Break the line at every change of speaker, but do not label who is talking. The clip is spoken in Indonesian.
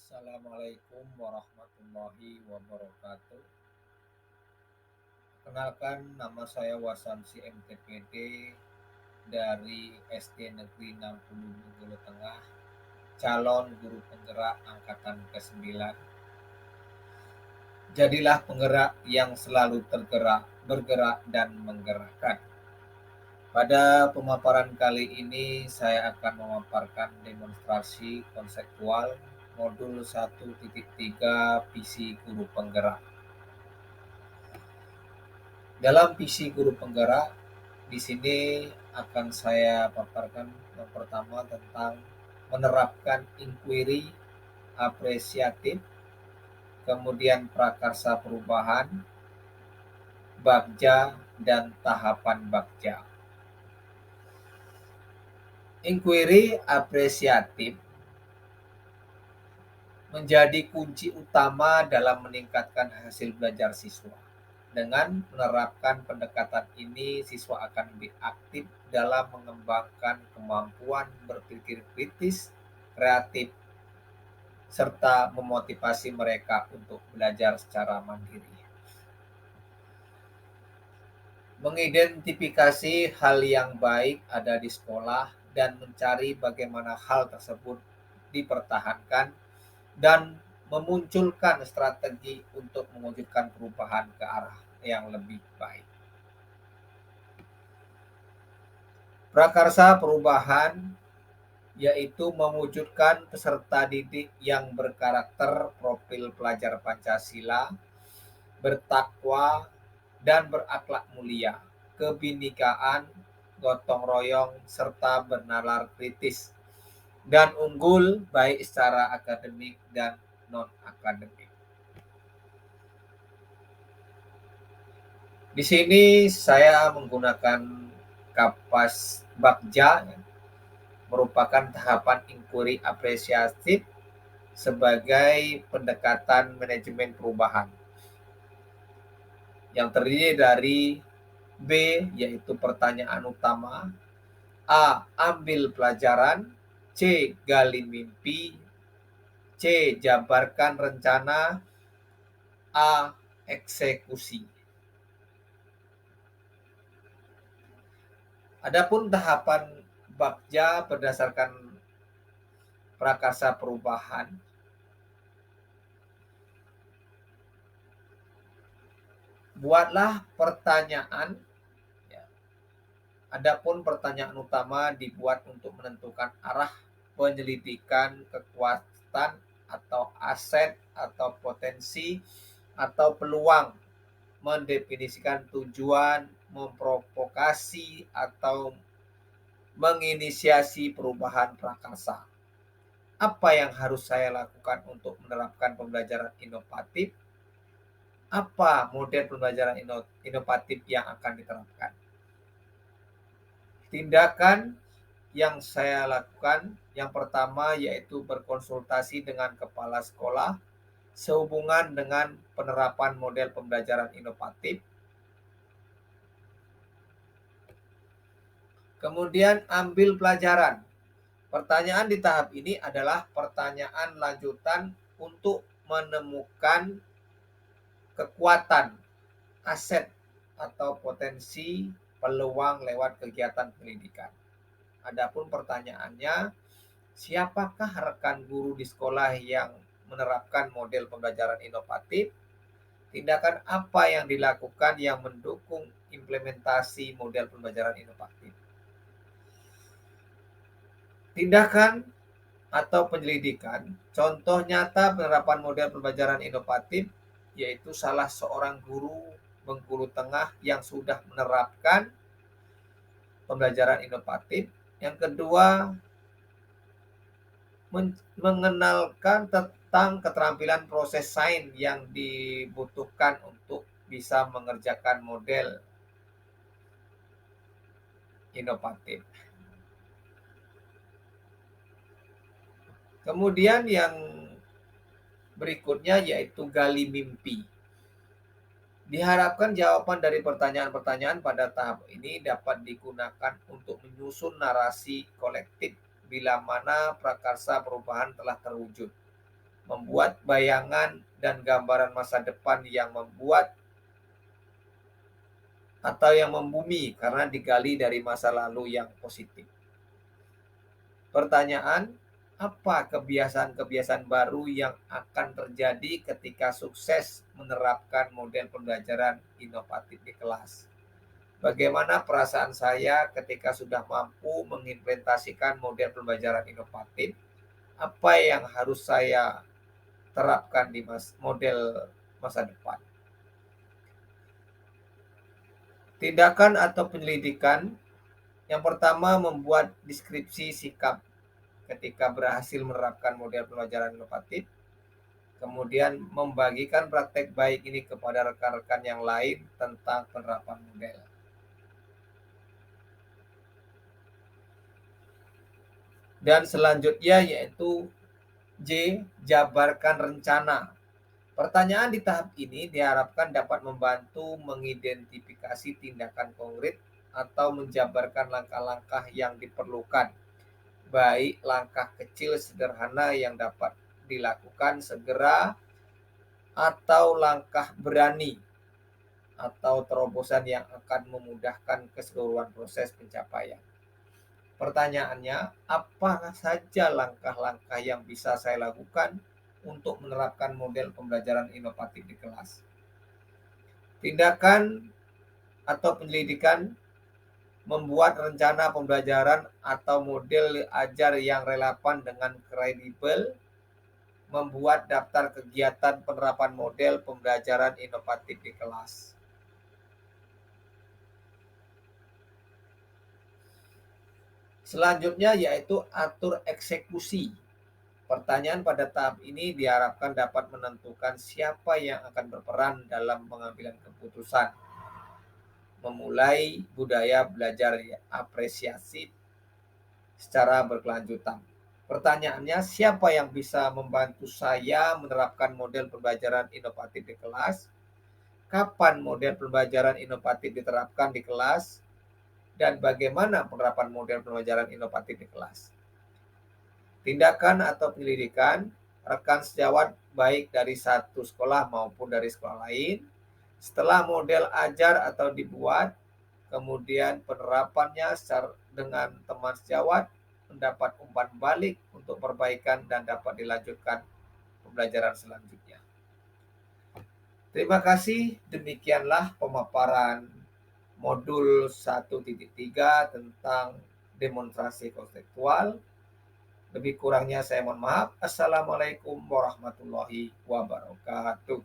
Assalamualaikum warahmatullahi wabarakatuh. Kenalkan, nama saya Wasamsi MTPD dari SD Negeri 60 Bengkulu Tengah, calon guru penggerak angkatan ke-9. Jadilah penggerak yang selalu tergerak, bergerak dan menggerakkan. Pada pemaparan kali ini saya akan memaparkan demonstrasi konseptual modul 1.3 visi guru penggerak. Dalam visi guru penggerak, di sini akan saya paparkan yang pertama tentang menerapkan inquiry apresiatif, kemudian prakarsa perubahan, bagja, dan tahapan bagja. Inquiry apresiatif menjadi kunci utama dalam meningkatkan hasil belajar siswa. Dengan menerapkan pendekatan ini, siswa akan lebih aktif dalam mengembangkan kemampuan berpikir kritis, kreatif, serta memotivasi mereka untuk belajar secara mandiri. Mengidentifikasi hal yang baik ada di sekolah dan mencari bagaimana hal tersebut dipertahankan dan memunculkan strategi untuk mewujudkan perubahan ke arah yang lebih baik. Prakarsa perubahan yaitu mewujudkan peserta didik yang berkarakter profil pelajar Pancasila, bertakwa, dan berakhlak mulia, kebinekaan, gotong royong, serta bernalar kritis, dan unggul baik secara akademik dan non-akademik. Di sini saya menggunakan kapas bagja, merupakan tahapan inquiry apresiatif sebagai pendekatan manajemen perubahan yang terdiri dari B, yaitu pertanyaan utama, A, ambil pelajaran, C, gali mimpi, C, jabarkan rencana, A, eksekusi. Adapun tahapan bagja berdasarkan prakarsa perubahan, buatlah pertanyaan. Adapun pertanyaan utama dibuat untuk menentukan arah penyelidikan kekuatan atau aset atau potensi atau peluang, mendefinisikan tujuan, memprovokasi atau menginisiasi perubahan prakarsa. Apa yang harus saya lakukan untuk menerapkan pembelajaran inovatif? Apa model pembelajaran inovatif yang akan diterapkan? Tindakan yang saya lakukan yang pertama yaitu berkonsultasi dengan kepala sekolah sehubungan dengan penerapan model pembelajaran inovatif. Kemudian ambil pelajaran. Pertanyaan di tahap ini adalah pertanyaan lanjutan untuk menemukan kekuatan, aset atau potensi peluang lewat kegiatan pendidikan. Adapun pertanyaannya, siapakah rekan guru di sekolah yang menerapkan model pembelajaran inovatif? Tindakan apa yang dilakukan yang mendukung implementasi model pembelajaran inovatif? Tindakan atau penyelidikan, contoh nyata penerapan model pembelajaran inovatif yaitu salah seorang guru Bengkulu Tengah yang sudah menerapkan pembelajaran inovatif. Yang kedua, mengenalkan tentang keterampilan proses sains yang dibutuhkan untuk bisa mengerjakan model inovatif. Kemudian yang berikutnya yaitu gali mimpi. Diharapkan jawaban dari pertanyaan-pertanyaan pada tahap ini dapat digunakan untuk menyusun narasi kolektif bila mana prakarsa perubahan telah terwujud. membuat bayangan dan gambaran masa depan yang membuat atau yang membumi karena digali dari masa lalu yang positif. Pertanyaan, apa kebiasaan-kebiasaan baru yang akan terjadi ketika sukses menerapkan model pembelajaran inovatif di kelas? Bagaimana perasaan saya ketika sudah mampu mengimplementasikan model pembelajaran inovatif? Apa yang harus saya terapkan di model masa depan? Tindakan atau penyelidikan. Yang pertama, membuat deskripsi sikap ketika berhasil menerapkan model pembelajaran inovatif. Kemudian membagikan praktek baik ini kepada rekan-rekan yang lain tentang penerapan model. Dan selanjutnya yaitu J. Jabarkan rencana. Pertanyaan di tahap ini diharapkan dapat membantu mengidentifikasi tindakan konkret atau menjabarkan langkah-langkah yang diperlukan, baik langkah kecil sederhana yang dapat dilakukan segera atau langkah berani atau terobosan yang akan memudahkan keseluruhan proses pencapaian. Pertanyaannya, apa saja langkah-langkah yang bisa saya lakukan untuk menerapkan model pembelajaran inovatif di kelas? Tindakan atau penyelidikan, membuat rencana pembelajaran atau model ajar yang relevan dengan kredibel, membuat daftar kegiatan penerapan model pembelajaran inovatif di kelas. Selanjutnya yaitu atur eksekusi. Pertanyaan pada tahap ini diharapkan dapat menentukan siapa yang akan berperan dalam pengambilan keputusan, memulai budaya belajar apresiasi secara berkelanjutan. Pertanyaannya, siapa yang bisa membantu saya menerapkan model pembelajaran inovatif di kelas? Kapan model pembelajaran inovatif diterapkan di kelas? Dan bagaimana penerapan model pembelajaran inovatif di kelas? Tindakan atau penyelidikan, rekan sejawat baik dari satu sekolah maupun dari sekolah lain, setelah model ajar atau dibuat, kemudian penerapannya dengan teman sejawat, mendapat umpan balik untuk perbaikan dan dapat dilanjutkan pembelajaran selanjutnya. Terima kasih, demikianlah pemaparan modul 1.3 tentang demonstrasi konseptual. Lebih kurangnya saya mohon maaf. Assalamualaikum warahmatullahi wabarakatuh.